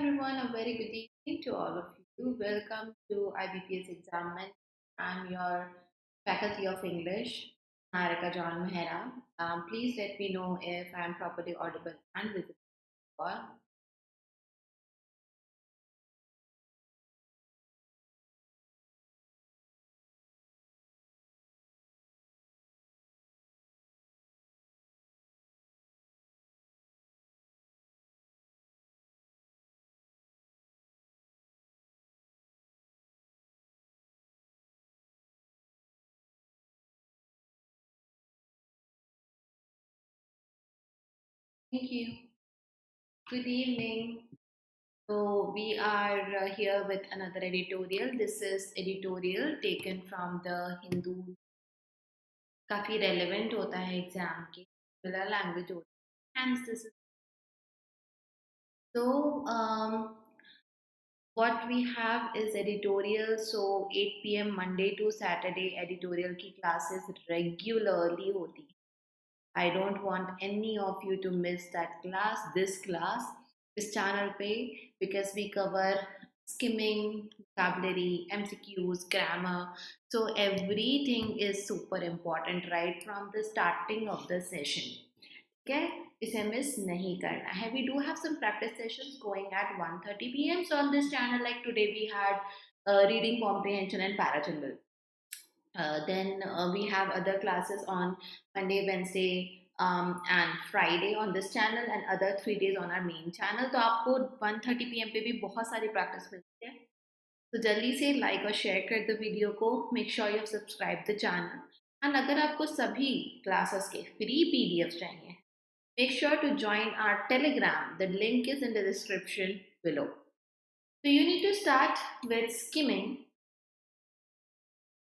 everyone, a very good evening to all of you. Welcome to IBPS exam. I'm your faculty of English, Narika John Mehra. Please let me know if I'm properly audible and visible. Thank you. Good evening. So we are here with another editorial. This is editorial taken from the Hindu. काफी relevant होता है exam के similar language होता है. Hence this is so what we have is editorial. So 8 p.m. Monday to Saturday editorial की classes regularly होती. I don't want any of you to miss that class, this class, this channel पे, because we cover skimming, vocabulary, MCQs, grammar. So everything is super important right from the starting of the session. Okay, इसे miss नहीं करना है. We do have some practice sessions going at 1:30 p.m. So on this channel, like today, we had reading comprehension and parageneral. Then we have other classes on Monday, Wednesday, and Friday on this channel, and other 3 days on our main channel. तो आपको 1:30 p.m. पे भी बहुत सारी practice मिलती है. तो जल्दी से like और share कर दो वीडियो को. Make sure you have subscribed the channel. And अगर आपको सभी classes के free PDFs चाहिए, make sure to join our Telegram. The link is in the description below. So you need to start with skimming,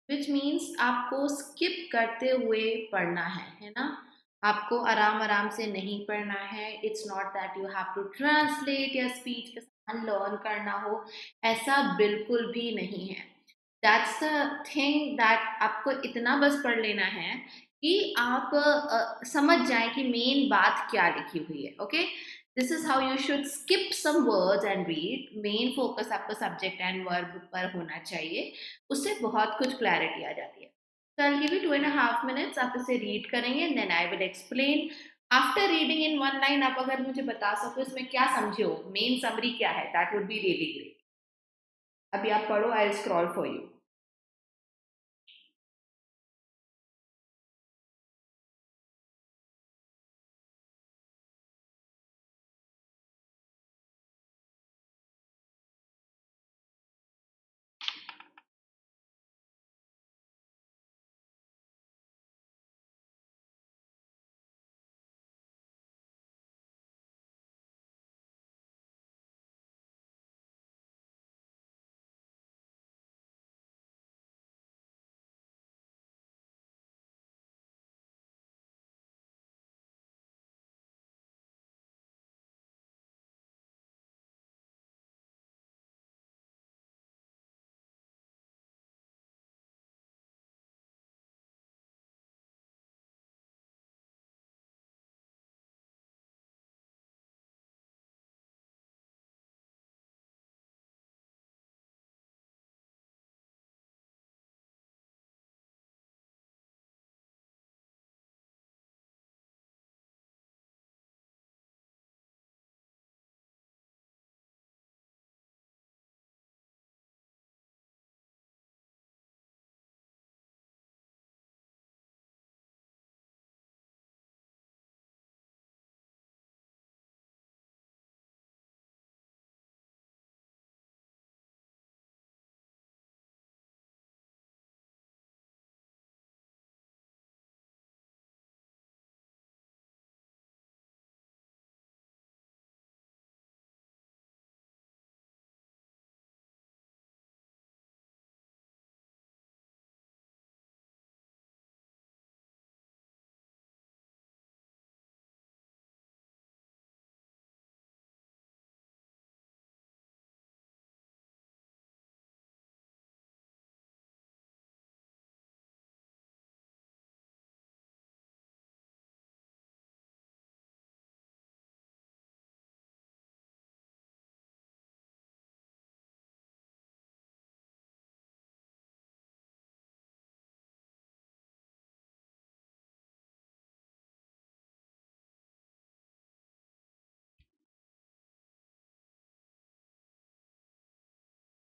which means आपको skip करते हुए पढ़ना है ना. आपको आराम आराम से नहीं पढ़ना है. It's not that you have to translate या speech के साथ learn करना हो. ऐसा बिल्कुल भी नहीं है. That's the thing that आपको इतना बस पढ़ लेना है कि आप समझ जाएं कि मेन बात क्या लिखी हुई है. Okay, this is how you should skip some words and read. Main focus आपका सब्जेक्ट एंड वर्ब पर होना चाहिए. उससे बहुत कुछ क्लैरिटी आ जाती है. So I'll give you 2.5 minutes. आप इसे रीड करेंगे and then I will explain. After reading in one line, आप अगर मुझे बता सको इसमें क्या समझे हो, मेन समरी क्या है, that would be really great. अभी आप पढ़ो. I'll scroll for you.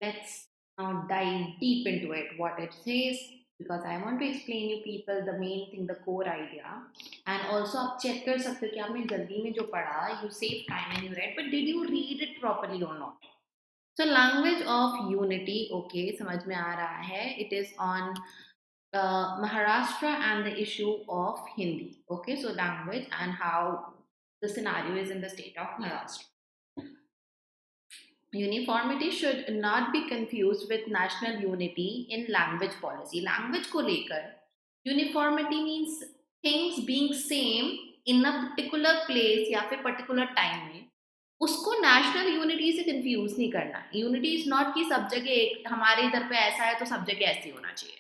Let's now dive deep into it, what it says, because I want to explain you people the main thing, the core idea. And also आप check कर सकते हो कि आपने जल्दी में जो पढ़ा, you save time and you read, but did you read it properly or not? So language of unity, okay, समझ में आ रहा है. It is on Maharashtra and the issue of Hindi. Okay, so language and how the scenario is in the state of Maharashtra. Uniformity should not be confused with national unity in language policy. Language को लेकर uniformity means things being same in a particular place या फिर particular time में, उसको national unity से confuse नहीं करना. Unity is not कि सब जगह एक, हमारे इधर पे ऐसा है तो सब जगह ऐसे होना चाहिए.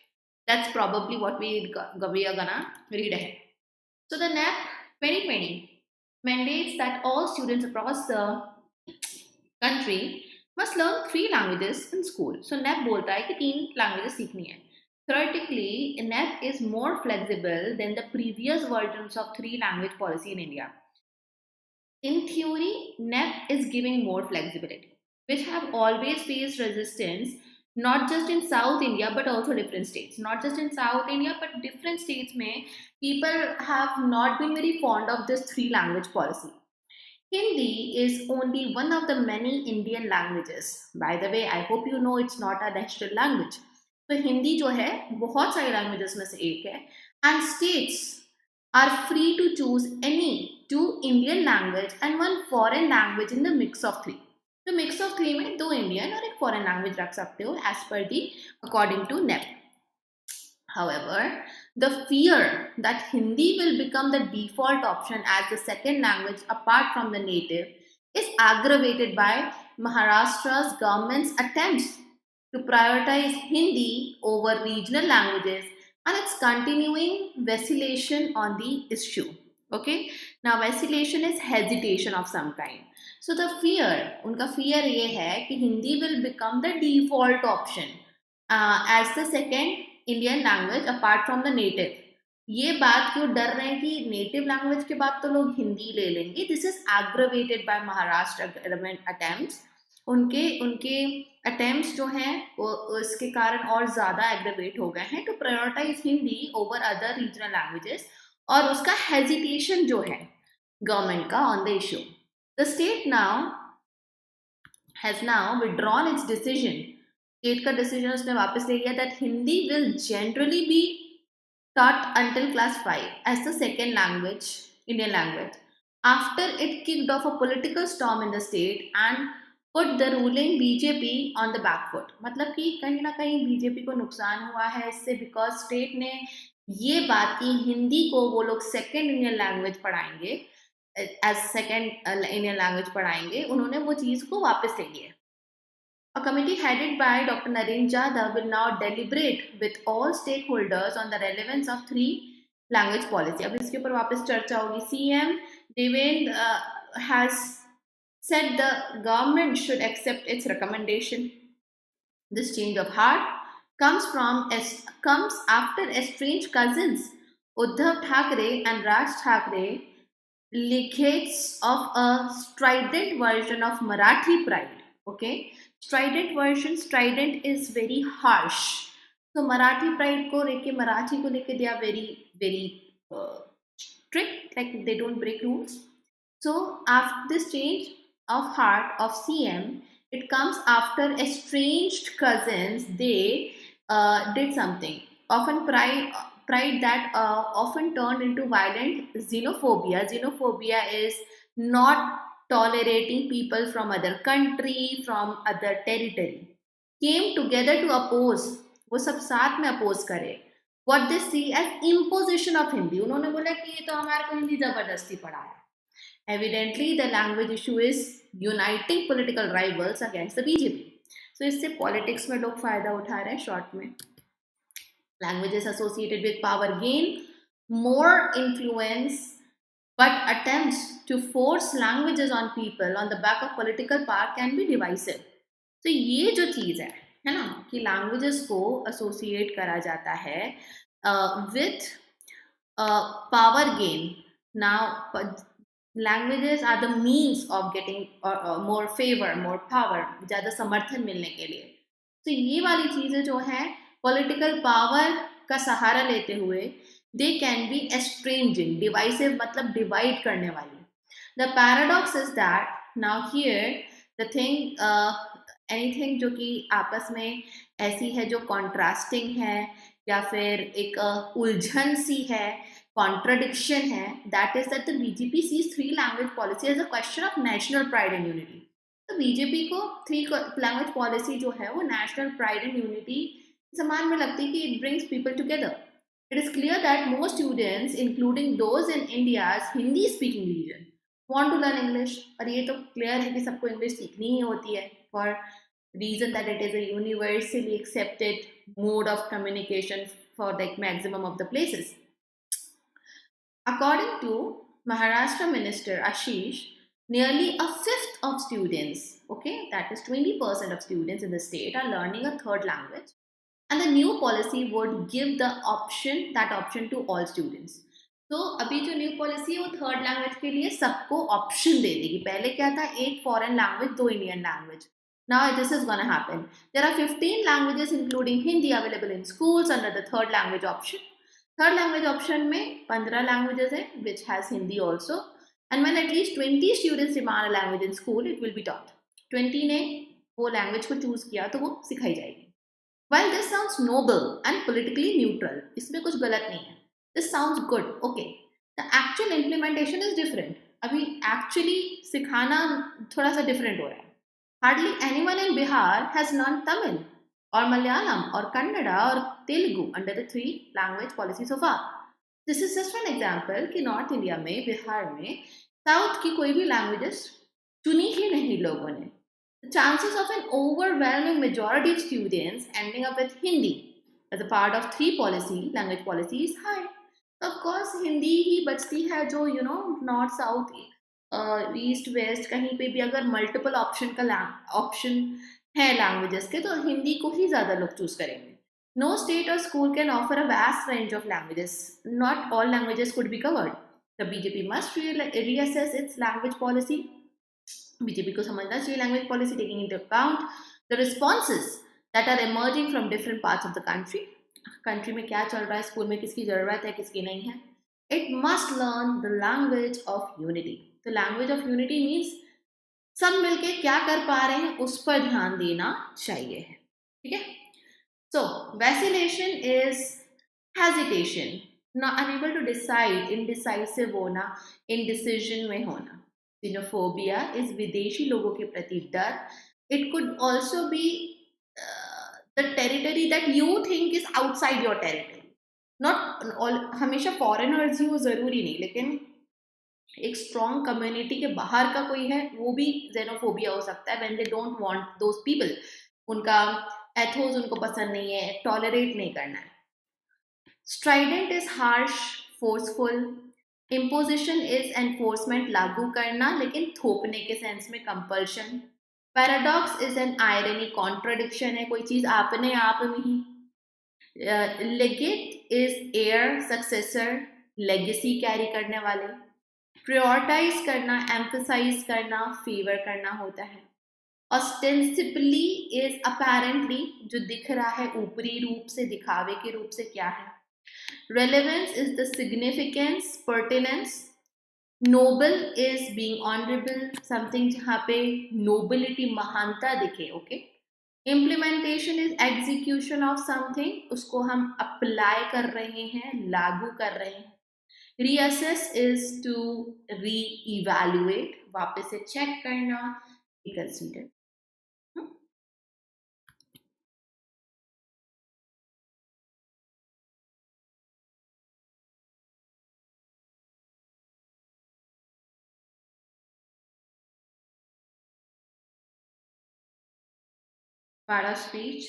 That's probably what we are gonna read ahead. So the NAP 2020 mandates that all students across the country must learn 3 languages in school. So NAP बोलता है कि 3 languages सीखनी है. Theoretically, NAP is more flexible than the previous versions of 3 language policy in India. In theory, NAP is giving more flexibility, which have always faced resistance, not just in South India but also different states. Not just in South India but different states में people have not been very fond of this 3 language policy. Hindi is only one of the many Indian languages. By the way, I hope you know it's not a national language. तो हिंदी जो है बहुत सारे languages में से एक है, and states are free to choose any 2 Indian language and 1 foreign language in the mix of 3. तो mix of 3 में 2 Indian और 1 foreign language रख सकते हो as per the according to NEP. However, the fear that Hindi will become the default option as the second language apart from the native is aggravated by Maharashtra's government's attempts to prioritize Hindi over regional languages and its continuing vacillation on the issue. Okay, now vacillation is hesitation of some kind. So the fear, उनका fear ये है कि Hindi will become the default option as the second Indian language apart from the native. ये बात क्यों डर रहे हैं कि नेटिव लैंग्वेज के बाद तो लोग हिंदी ले लेंगे. This is aggravated by Maharashtra government attempts. उनके अटेम्प्ट्स जो हैं वो उसके कारण और ज़्यादा एग्रवेट हो गए हैं to prioritise Hindi over other regional languages, और उसका हेजिटेशन जो है गवर्नमेंट का on the issue. The state now has now withdrawn its decision. State का डिसीजन उसने वापस ले लिया that Hindi will generally be taught until class 5 as the second language, Indian language, after it kicked off a political storm in the state and put the ruling BJP on the back foot. मतलब कि कहीं ना कहीं BJP को नुकसान हुआ है इससे, बिकॉज स्टेट ने ये बात की हिंदी को वो लोग सेकेंड इंडियन लैंग्वेज पढ़ाएंगे, एज सेकेंड इंडियन लैंग्वेज पढ़ाएंगे, उन्होंने वो चीज़ को वापस ले लिया. A committee headed by Dr. Naren Jadhav will now deliberate with all stakeholders on the relevance of 3 language policy. अब इसके ऊपर वापस चर्चा होगी. CM Devendra has said the government should accept its recommendation. This change of heart comes after estranged cousins Uddhav Thackeray and Raj Thackeray legates of a strident version of Marathi pride. Okay, strident version, strident is very harsh. So Marathi pride को लेके, मराठी को लेके they are very strict, like they don't break rules. So after this change of heart of CM, it comes after estranged cousins, they did something. Often pride that often turned into violent xenophobia. Xenophobia is not tolerating people from other country, from other territory, came together to oppose. वो सब साथ में oppose करे what they see as imposition of Hindi. उन्होंने बोला कि ये तो हमारे को हिंदी जबरदस्ती पढ़ाया. Evidently, the language issue is uniting political rivals against the BJP. So इससे politics में लोग फायदा उठा रहे हैं शॉर्ट में. Languages associated with power gain more influence, but attempts to force languages on people on the back of political power can be divisive. तो ये जो चीज़ है ना, कि languages को associate करा जाता है with power gain. Now, languages are the means of getting more favor, more power, ज़्यादा समर्थन मिलने के लिए. तो ये वाली चीजें जो है पॉलिटिकल पावर का सहारा लेते हुए दे कैन बी एस्ट्रेंजिंग, डिवाइसिव मतलब डिवाइड करने वाली. The paradox is that now here the thing, anything जो कि आपस में ऐसी है जो कॉन्ट्रास्टिंग है या फिर एक उलझन सी है, कॉन्ट्रडिक्शन है, that is that the BJP sees three language policy as a question of national pride and unity. तो बीजेपी को थ्री लैंग्वेज पॉलिसी जो है वो नेशनल प्राइड एंड यूनिटी समान में लगती है कि it brings people together. It is clear that most students including those in India's Hindi speaking region want to learn English. और ये तो क्लियर है कि सबको इंग्लिश सीखनी ही होती है for reason that it is a universally accepted mode of communication for the maximum of the places. According to Maharashtra Minister Ashish, nearly a fifth of students, okay, that is 20% of students in the state are learning a third language, and the new policy would give the option, that option to all students. तो अभी जो new policy है वो third language के लिए सबको option दे देगी. पहले क्या था, एक फॉरेन लैंग्वेज दो Indian language. Now this is gonna happen. There are 15 languages including Hindi available in schools under the third language option. Third language option में 15 languages है which has Hindi also. And when at least 20 students demand a language in school, it will be taught. 20 ने वो language को choose किया तो वो सिखाई जाएगी. While this sounds noble and politically neutral, इसमें कुछ गलत नहीं है. This sounds good, okay. The actual implementation is different. अभी actually सिखाना थोड़ा सा different हो रहा है. Hardly anyone in Bihar has learned Tamil or Malayalam or Kannada or Telugu under the three language policy so far. This is just an example कि north India में, बिहार में साउथ की कोई भी लैंग्वेजेस चुनी ही नहीं लोगों ने. The chances of an overwhelming majority of students ending up with Hindi as a part of three language policy is high. Of course, Hindi ही बचती है जो नॉर्थ साउथ ईस्ट वेस्ट कहीं पे भी अगर मल्टीपल ऑप्शन है लैंग्वेजेस के तो हिंदी को ही ज़्यादा लोग चूज करेंगे. No state or school can offer a vast range of languages. Not all languages could be covered. The BJP must reassess its language policy. BJP को समझना चाहिए language policy taking into account the responses that are emerging from different parts of the country. Country में क्या चल रहा है, school में किसकी ज़रूरत है, किसकी नहीं है. It must learn the language of unity. The language of unity means सब मिलके क्या कर पा रहे हैं उस पर ध्यान देना चाहिए. ठीक है. So vacillation is hesitation, not unable to decide, indecisive होना, इनडिसीजन में होना. Xenophobia is विदेशी लोगों के प्रति डर. It could also be the territory that you think is outside your territory. Not all हमेशा foreigners ही हो जरूरी नहीं, लेकिन एक strong community के बाहर का कोई है वो भी xenophobia हो सकता है when they don't want those people. उनका ethos उनको पसंद नहीं है, tolerate नहीं करना है. Strident is harsh, forceful. Imposition is enforcement, लागू करना, लेकिन थोपने के सेंस में compulsion. Paradox is an irony, contradiction है, कोई चीज आपने आप में ही. Legate is heir, successor, legacy carry करने वाले. प्रायोरिटाइज करना, एम्फसाइज करना, फेवर करना होता है. ऑस्टेंसिबली इज अपेरेंटली, जो दिख रहा है ऊपरी रूप से, दिखावे के रूप से क्या है. Relevance is the significance, pertinence. Noble is being honorable, something जहाँ पे nobility, महानता दिखे. Okay. Implementation is execution of something, उसको हम apply कर रहे हैं, लागू कर रहे हैं. Reassess is to re-evaluate, वापस से check करना, reconsider. Part of speech.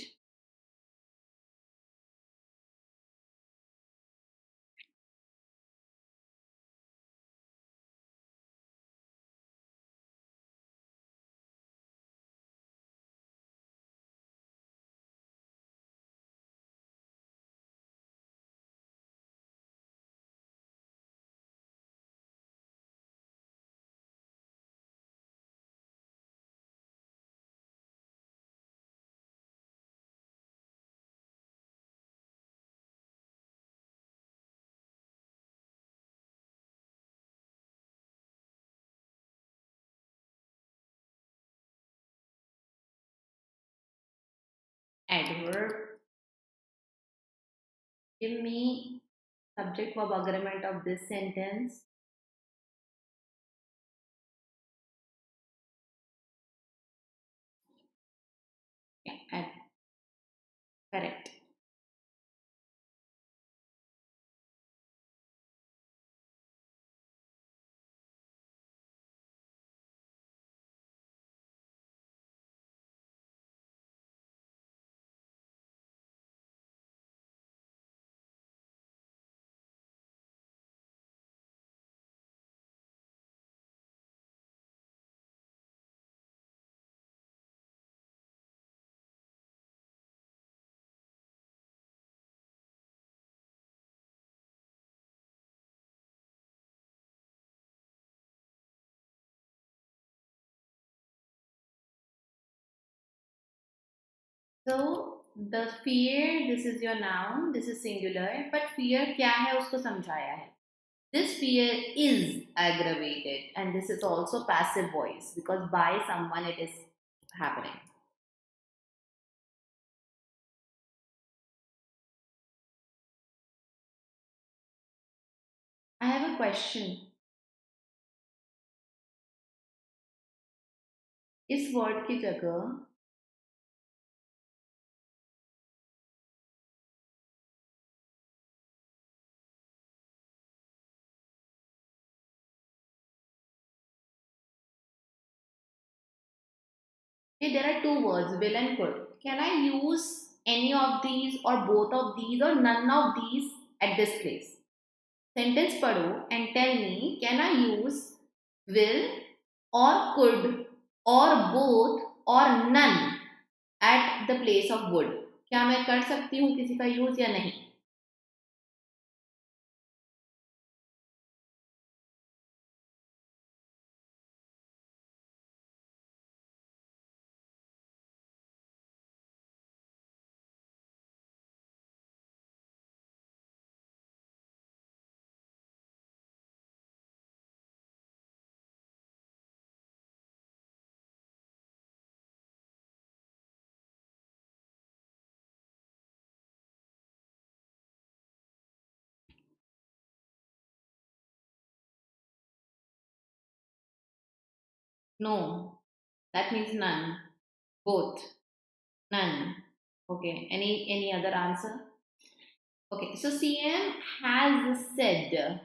adverb. Give me subject verb agreement of this sentence. Yeah, correct. So the fear, this is your noun, this is singular, but fear क्या है उसको समझाया है. This fear is aggravated, and this is also passive voice because by someone it is happening. I have a question. इस word की जगह there are two words, will and could. Can I use any of these or both of these or none of these at this place? Sentence पढ़ो and tell me, can I use will or could or both or none at the place of would? क्या मैं कर सकती हूँ किसी का use या नहीं? No, that means none. Both. None. Okay. Any other answer? Okay. So CM has said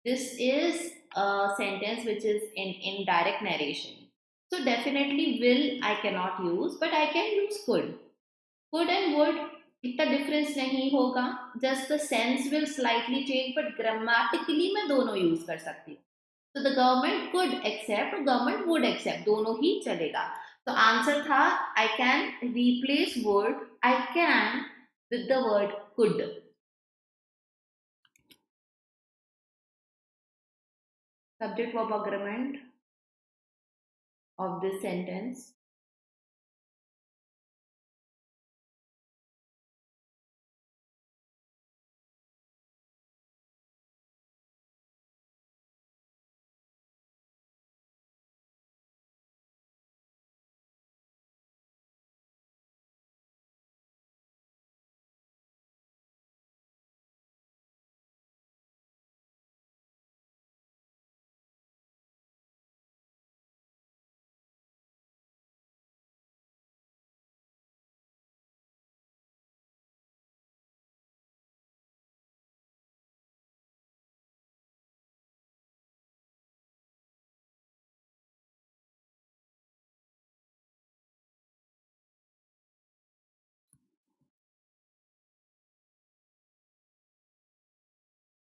this is a sentence which is in indirect narration. So definitely will I cannot use, but I can use could. Could and would इतना difference नहीं होगा. Just the sense will slightly change but grammatically मैं दोनों use कर सकती हूँ. तो the government could accept और गवर्नमेंट वुड एक्सेप्ट दोनों ही चलेगा. तो आंसर था I can replace word I can with the word could. Subject verb agreement of this sentence.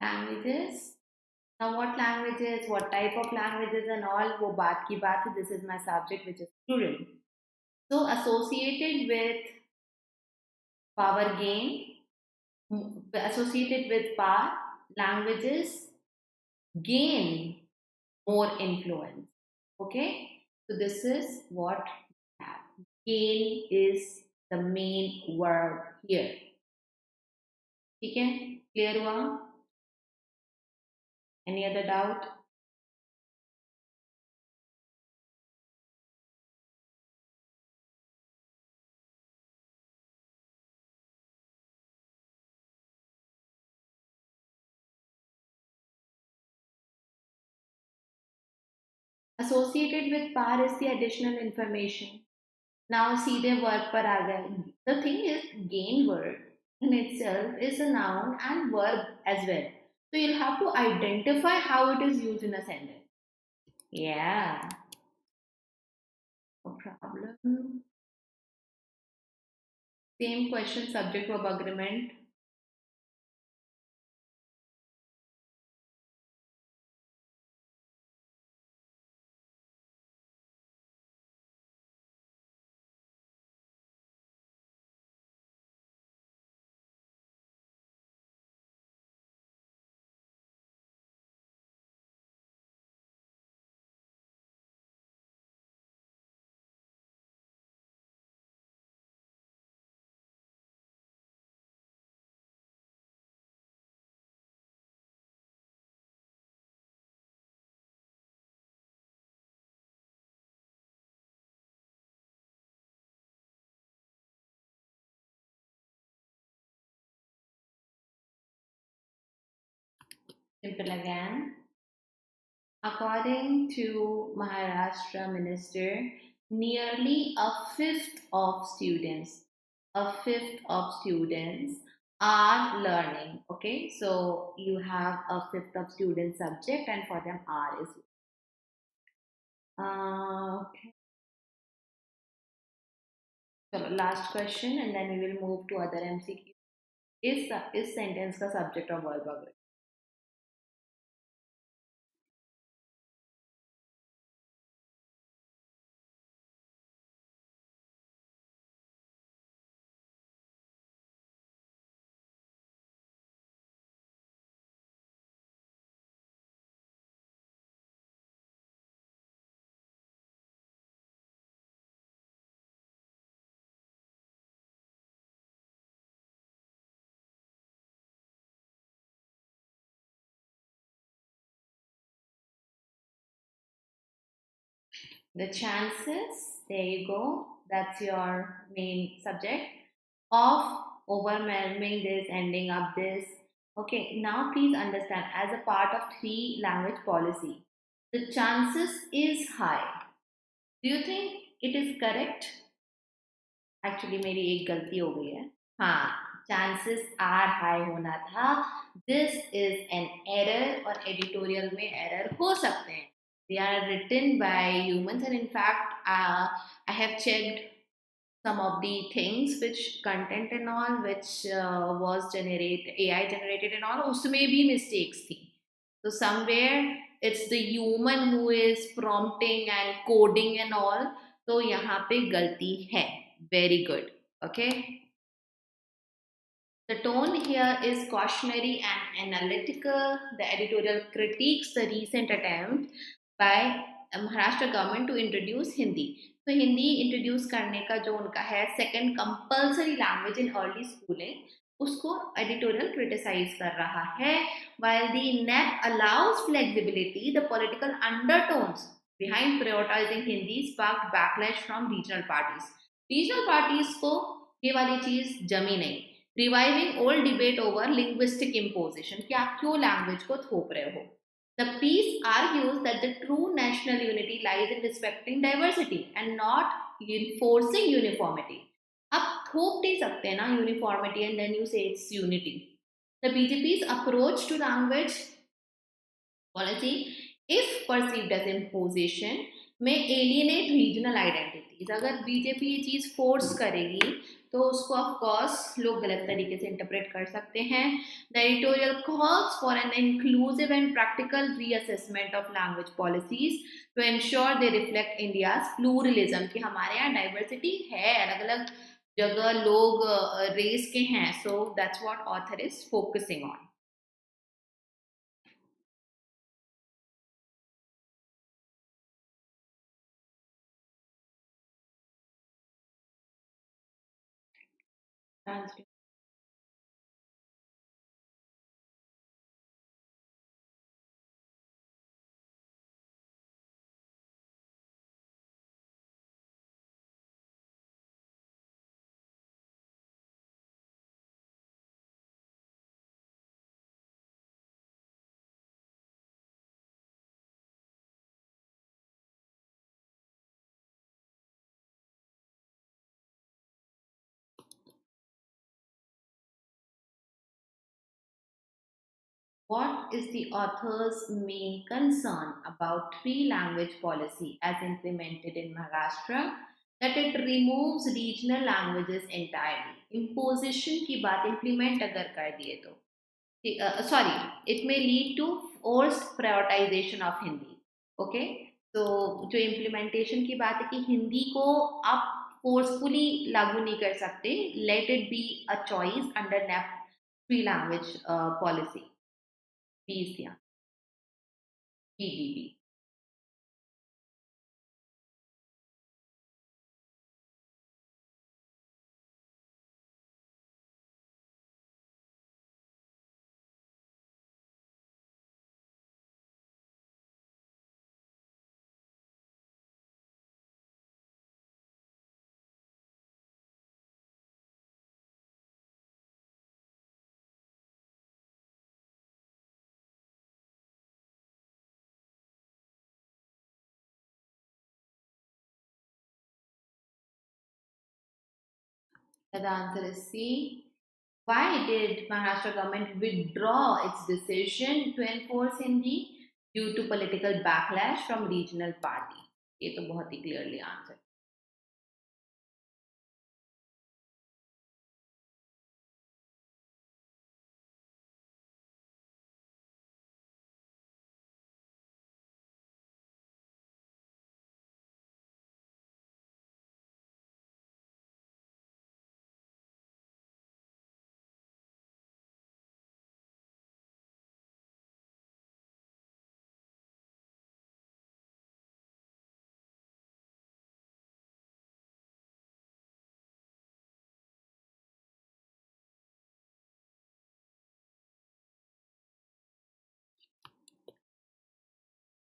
Languages. Now what languages, what type of languages and all, वो बात की बात है. This is my subject which is plural. So associated with power gain, associated with power, languages gain more influence. Okay, so this is what we have. Gain is the main verb here. ठीक है, clear हुआ? Any other doubt? Associated with par is the additional information. Now सीधे verb पर आ गए. The thing is, gain word in itself is a noun and verb as well. So you'll have to identify how it is used in a sentence. Yeah, no problem. Same question, subject verb agreement. Simple again. According to Maharashtra Minister, nearly a fifth of students are learning. Okay, so you have a fifth of student subject, and for them, R is. Okay. So last question, and then we will move to other MCQ. Is sentence का subject or verb agreement? The chances, there you go, that's your main subject, of overwhelming this, ending up this. Okay, now please understand, as a part of three language policy, the chances is high. Do you think it is correct? Actually मेरी एक गलती हो गई है. हाँ, chances are high होना था. This is an error, और एडिटोरियल में एरर हो सकते हैं. They are written by humans, and in fact, I have checked some of the things which content and all which was generated, AI generated and all, उसमें भी mistakes थी. So somewhere it's the human who is prompting and coding and all. तो यहाँ पे गलती है. Very good. Okay. The tone here is cautionary and analytical. The editorial critiques the recent attempt by Maharashtra government to introduce Hindi. तो Hindi introduce करने का जो उनका है second compulsory language in early schooling, उसको एडिटोरियल क्रिटिसाइज कर रहा है. while the NEP allows flexibility, the political undertones behind prioritizing Hindi sparked backlash from regional parties. Regional parties को ये वाली चीज जमी नहीं. Reviving old debate over linguistic imposition, कि आप क्यों लैंग्वेज को थोप रहे हो. The piece argues that the true national unity lies in respecting diversity and not enforcing uniformity. आप थोप नहीं सकते ना uniformity and then you say it's unity. The BJP's approach to language policy, if perceived as imposition, में alienate regional identities. अगर BJP ये चीज force करेगी तो उसको ऑफ कोर्स लोग गलत तरीके से इंटरप्रेट कर सकते हैं. The editorial calls for an inclusive and practical reassessment of language policies to ensure they reflect India's pluralism, कि हमारे यहाँ डाइवर्सिटी है, अलग अलग जगह लोग रेस के हैं. So that's what author is focusing on. What is the author's main concern about three language policy as implemented in Maharashtra? That it removes regional languages entirely. Imposition की बात implement अगर कर दिए तो sorry, it may lead to forced prioritization of Hindi. Okay, तो जो implementation की बात है कि हिंदी को आप forcefully लागू नहीं कर सकते. Let it be a choice under NAP three language policy. Please, yeah. CGB. The answer is C. Why did Maharashtra government withdraw its decision to enforce Hindi? Due to political backlash from regional party. ये तो बहुत ही clearly answer.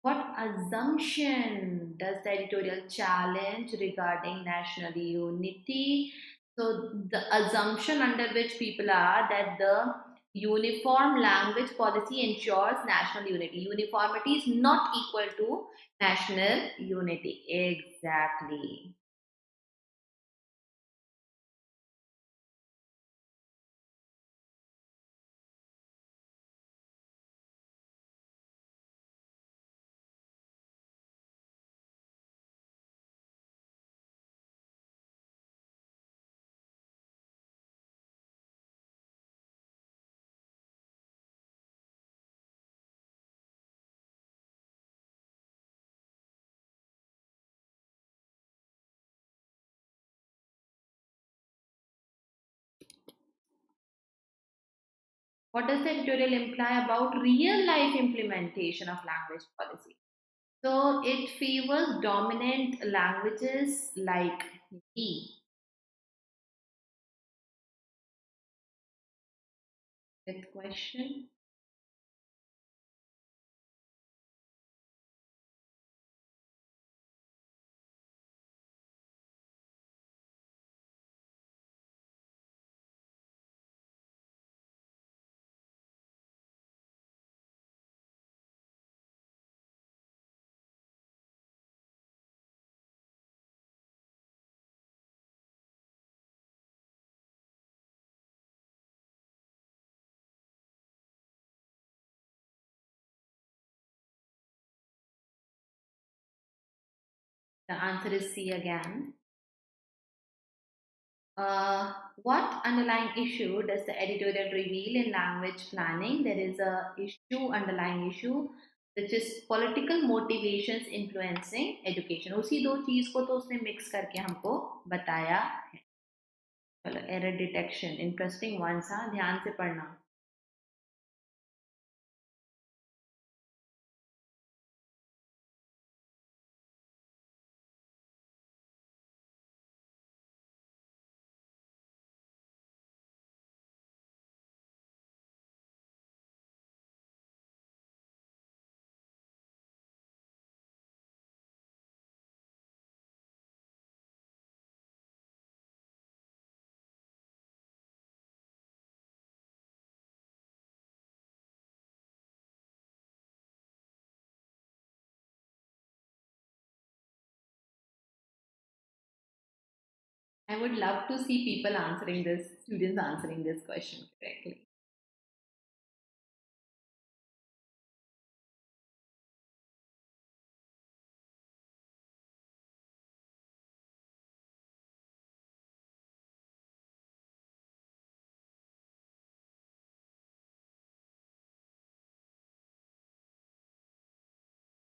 What assumption does the editorial challenge regarding national unity? So, the assumption under which people are that the uniform language policy ensures national unity. Uniformity is not equal to national unity. Exactly. What does the editorial imply about real life implementation of language policy? So, it favors dominant languages like Hindi. Fifth question. The answer is C again. What underlying issue does the editorial reveal in language planning? There is a underlying issue, which is political motivations influencing education. उसी दो चीज को तो उसने mix करके हमको बताया है. चलो, एरर डिटेक्शन इंटरेस्टिंग वन सा, ध्यान से पढ़ना. I would love to see people answering this, students answering this question correctly.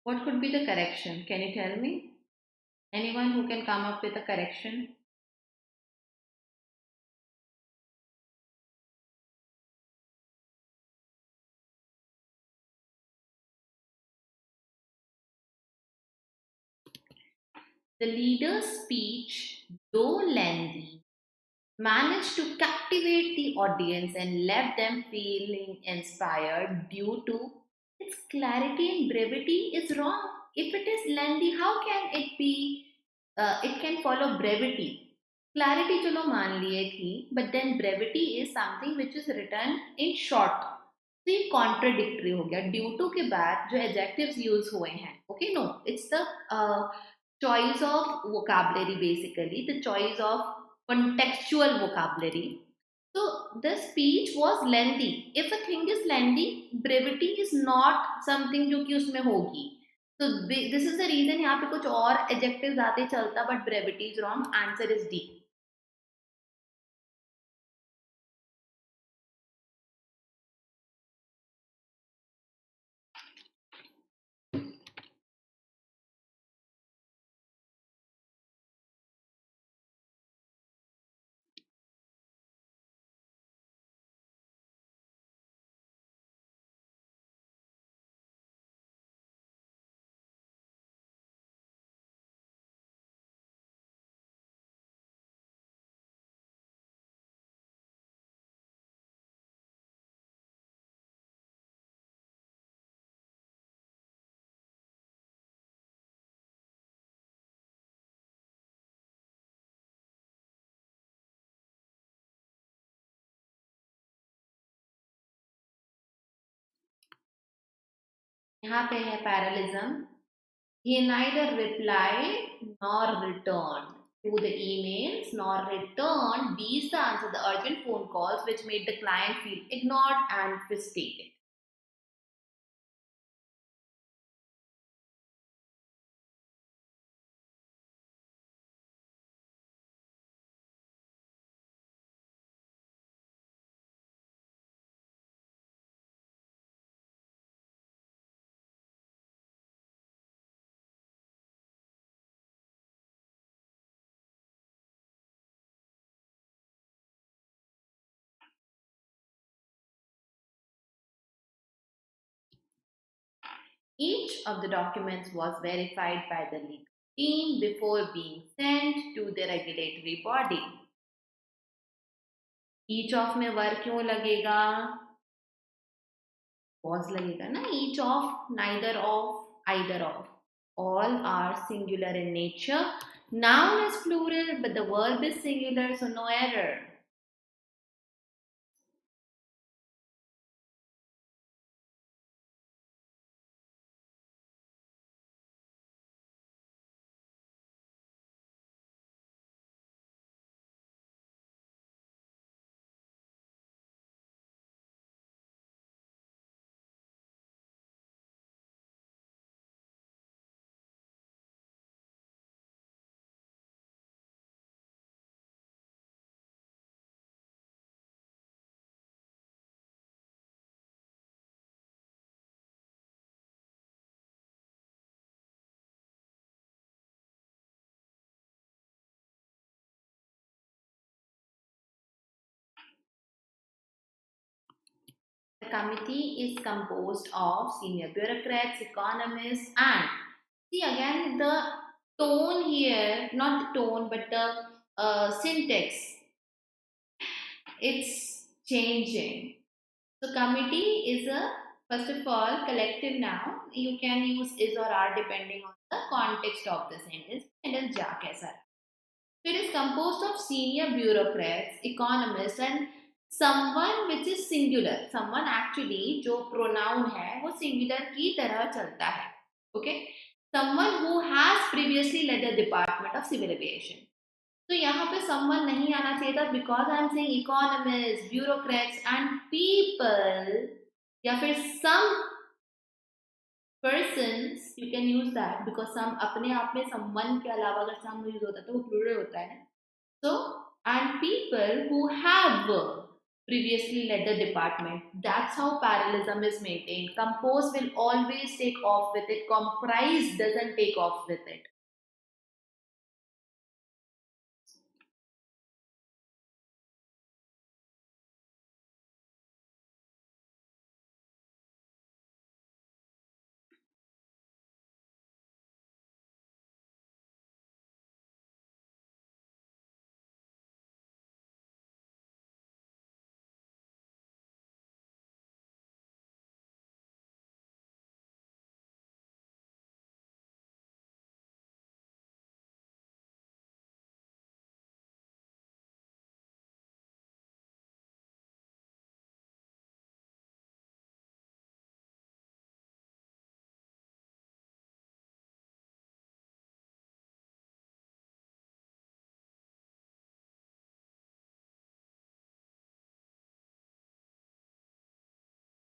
What could be the correction? Can you tell me? Anyone who can come up with a correction? The leader's speech, though lengthy, managed to captivate the audience and left them feeling inspired due to its clarity and brevity is wrong. If it is lengthy, how can it be? It can follow brevity. Clarity चलो मान लिए थी, but then brevity is something which is written in short. तो ये contradictory हो गया. Due to के बाद जो एडजेक्टिव्स यूज हुए हैं, okay, no, it's the choice of vocabulary, basically the choice of contextual vocabulary. So the speech was lengthy. If a thing is lengthy, brevity is not something जो कि उसमें होगी. So this is the reason यहाँ पे कुछ और adjectives आते चलता, but brevity is wrong. Answer is D. यहाँ पे है parallelism. He neither replied nor returned to the emails nor returned these to answer the urgent phone calls, which made the client feel ignored and frustrated. Each of the documents was verified by the legal team before being sent to the regulatory body. Each of में वर्ग क्यों लगेगा? Was लगेगा ना. Each of, neither of, either of. All are singular in nature. Noun is plural, but the verb is singular, so no error. The committee is composed of senior bureaucrats, economists, and see again the tone here, not the tone, but the syntax. It's changing. So committee is a, first of all, collective noun. You can use is or are depending on the context of the sentence. It is ja kaisa. So it is composed of senior bureaucrats, economists, and someone which is singular. Someone actually जो pronoun है वो singular की तरह चलता है. Okay? Someone who has previously led the department of civil aviation. तो यहाँ पे someone नहीं आना चाहिए था because I am saying economists, bureaucrats and people या फिर some persons you can use that because some अपने आप में someone के अलावा अगर some use होता है तो वो plural होता है. So and people who have previously led the department. That's how parallelism is maintained. Compose will always take off with it. Comprise doesn't take off with it.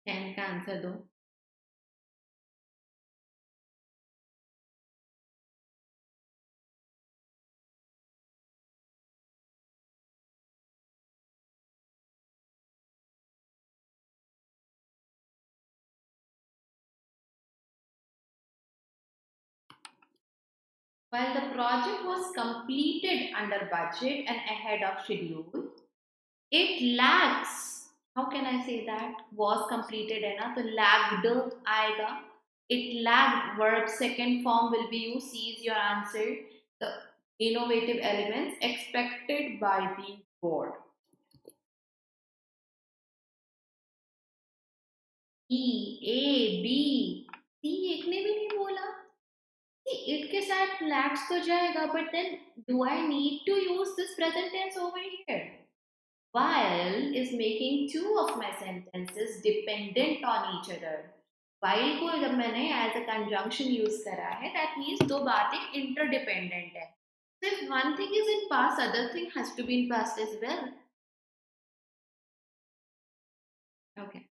Can का answer दो. While the project was completed under budget and ahead of schedule, it lags. How can I say that? Was completed है ना, तो lagged आएगा. It lagged. Verb second form will be used. C is your answer. The innovative elements expected by the board. E, A, B. C एक ने भी नहीं बोला. It के साथ lags तो जाएगा, but then do I need to use this present tense over here? While is making two of my sentences dependent on each other. While को जब मैंने as a conjunction use करा है, that means दो बातें interdependent है. So if one thing is in past, other thing has to be in past as well. Okay.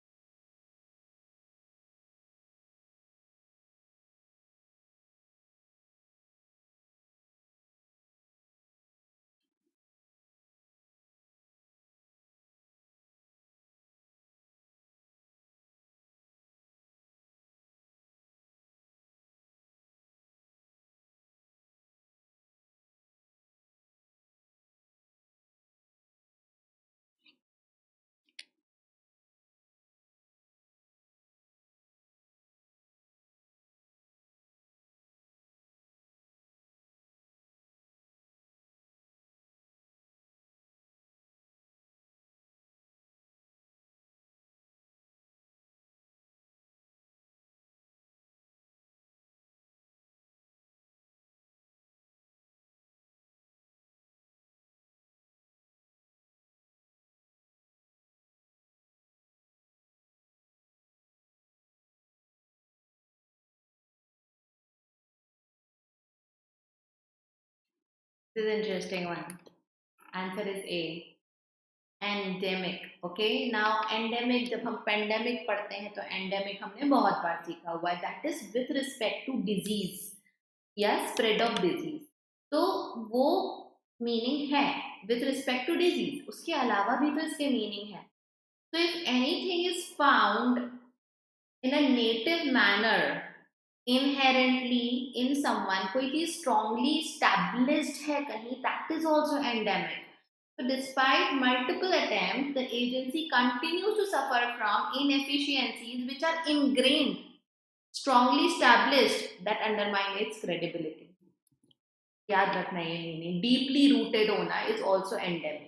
This is an interesting one. Answer is A. Endemic. Okay. Now endemic, जब हम pandemic पढ़ते हैं तो endemic हमने बहुत बार सीखा हुआ है. That is with respect to disease या spread of disease. तो वो मीनिंग है with respect to disease. उसके अलावा भी तो इसके मीनिंग है. So if anything is found in a native manner inherently in someone, कोई चीज strongly established है कहीं, that is also endemic. So despite multiple attempts, the agency continues to suffer from inefficiencies which are ingrained, strongly established, that undermine its credibility. याद रखना ये meaning. Deeply rooted होना is also endemic.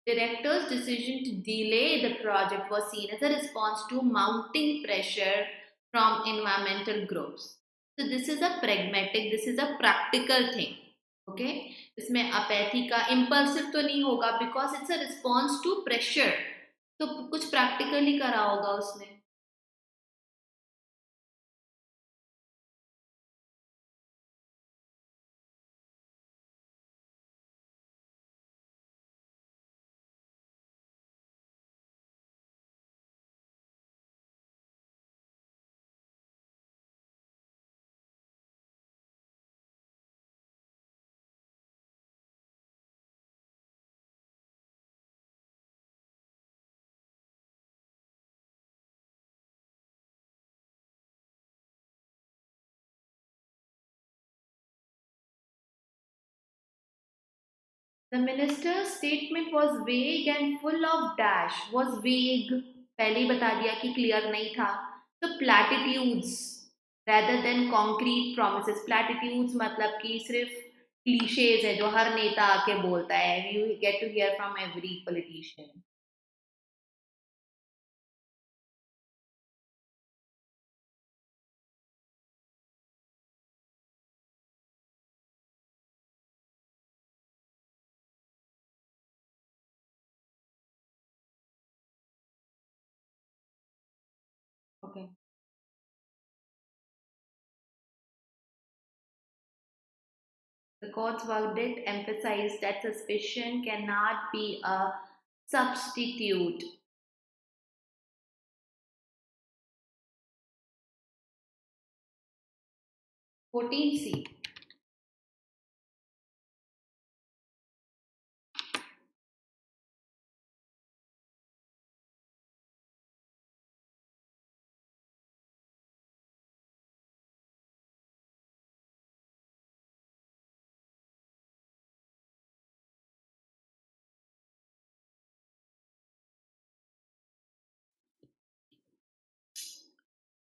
Director's decision to delay the project was seen as a response to mounting pressure from environmental groups. So this is a pragmatic, this is a practical thing. Okay, इसमें apathy का impulsive तो नहीं होगा because it's a response to pressure, तो कुछ practically करा होगा उसने। The minister's statement was vague and full of dash. Was vague, पहले ही बता दिया कि क्लियर नहीं था। तो platitudes rather than concrete promises. Platitudes मतलब कि सिर्फ cliches है जो हर नेता आके बोलता है, you get to hear from every politician. Okay. The court's verdict emphasized that suspicion cannot be a substitute. 14C.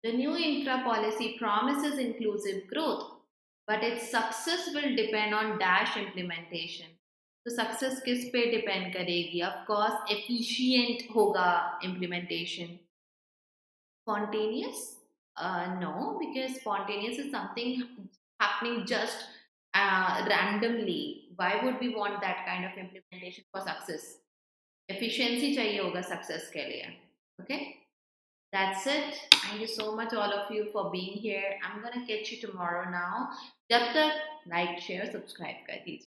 The new infra policy promises inclusive growth, but its success will depend on dash implementation. तो success किस पे depend करेगी? Of course, efficient होगा implementation. Spontaneous? No, because spontaneous is something happening just randomly. Why would we want that kind of implementation for success? Efficiency चाहिए होगा success के लिए. Okay? That's it. Thank you so much, all of you, for being here. I'm gonna catch you tomorrow now. जब तक like, share, subscribe कर दीजिए.